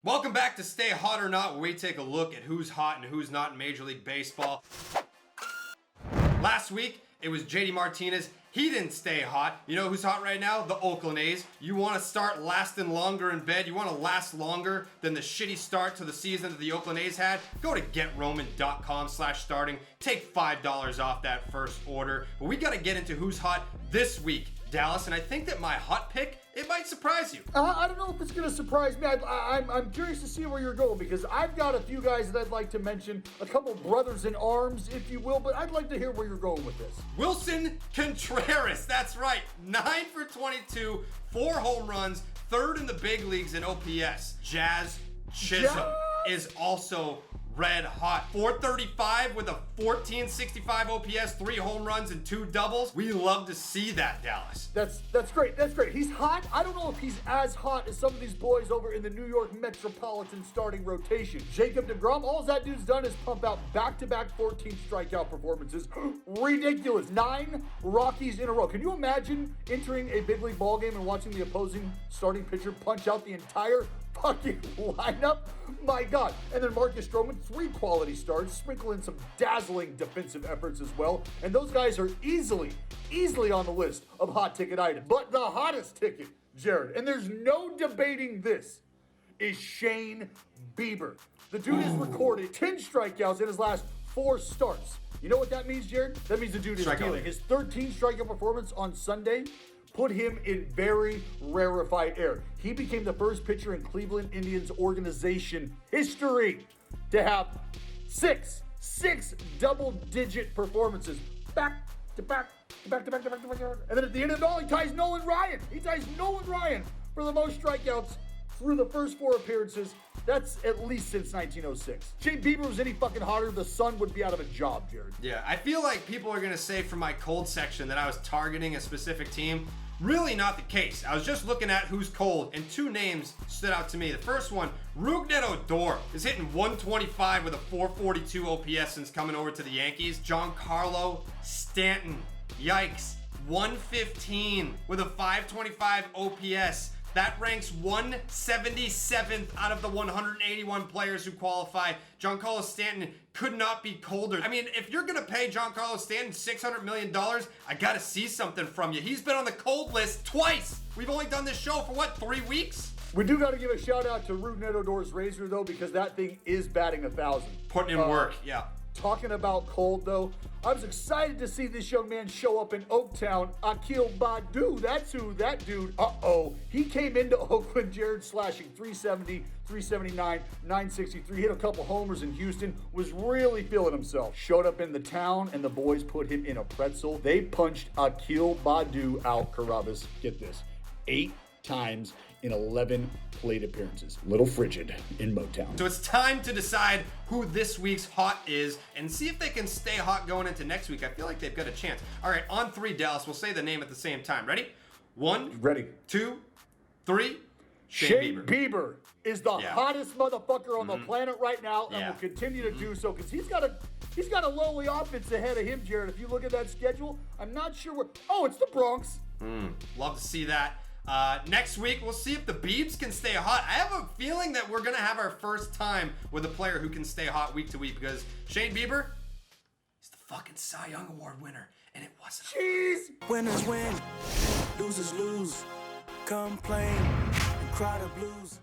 Welcome back to Stay Hot or Not, where we take a look at who's hot and who's not in Major League Baseball. Last week, it was JD Martinez. He didn't stay hot. You know who's hot right now? The Oakland A's. You want to start lasting longer in bed? You want to last longer than the shitty start to the season that the Oakland A's had? Go to GetRoman.com/starting. Take $5 off that first order. But we got to get into who's hot this week, Dallas. And I think that my hot pick, it might surprise you. I don't know if it's going to surprise me. I'm curious to see where you're going, because I've got a few guys that I'd like to mention, a couple brothers in arms, if you will, but I'd like to hear where you're going with this. Willson Contreras, that's right. 9 for 22, 4 home runs, third in the big leagues in OPS. Jazz Chisholm is also red hot. 435 with a 1465 OPS, 3 home runs and 2 doubles. We love to see that, Dallas. That's great. That's great. He's hot. I don't know if he's as hot as some of these boys over in the New York Metropolitan starting rotation. Jacob DeGrom, all that dude's done is pump out back-to-back 14 strikeout performances. Ridiculous. 9 Rockies in a row. Can you imagine entering a big league ball game and watching the opposing starting pitcher punch out the entire fucking lineup? My God. And then Marcus Stroman, 3 quality starts, sprinkle in some dazzling defensive efforts as well. And those guys are easily on the list of hot ticket items. But the hottest ticket, Jared, and there's no debating this, is Shane Bieber. The dude has recorded 10 strikeouts in his last 4 starts. You know what that means, Jared? That means the dude is dealing. His 13 strikeout performance on Sunday put him in very rarefied air. He became the first pitcher in Cleveland Indians organization history to have six double-digit performances back to back. And then at the end of it all, he ties Nolan Ryan. For the most strikeouts through the first 4 appearances. That's at least since 1906. Shane Bieber was any fucking hotter, the Sun would be out of a job, Jared. Yeah, I feel like people are going to say from my cold section that I was targeting a specific team. Really not the case. I was just looking at who's cold, and 2 names stood out to me. The first one, Rougned Odor, is hitting 125 with a 442 OPS since coming over to the Yankees. GIANCARLO Stanton, yikes, 115 with a 525 OPS. That ranks 177th out of the 181 players who qualify. Giancarlo Stanton could not be colder. I mean, if you're gonna pay Giancarlo Stanton $600 million, I gotta see something from you. He's been on the cold list twice. We've only done this show for what, 3 weeks? We do gotta give a shout out to Rougned Odor's razor though, because that thing is batting 1,000. Putting in work, yeah. Talking about cold though, I was excited to see this young man show up in Oaktown. Akil Badu, that's who that dude. He came into Oakland, Jared, slashing 370, 379, 963, hit a couple homers in Houston, was really feeling himself. Showed up in the town and the boys put him in a pretzel. They punched Akil Badu out, Carrabis, get this, 8 times in 11 plate appearances. Little frigid in Motown. So it's time to decide who this week's hot is and see if they can stay hot going into next week. I feel like they've got a chance. All right, on 3, Dallas, we'll say the name at the same time. Ready? 1, Ready. 2, 3. Shane Bieber is the hottest motherfucker on the planet right now, and will continue to do so, because he's got a lowly offense ahead of him, Jared. If you look at that schedule, I'm not sure where. Oh, it's the Bronx. Love to see that. Next week, we'll see if the Biebs can stay hot. I have a feeling that we're going to have our first time with a player who can stay hot week to week, because Shane Bieber is the fucking Cy Young Award winner, and it wasn't. Jeez! Winners win, losers lose. Complain and cry the blues.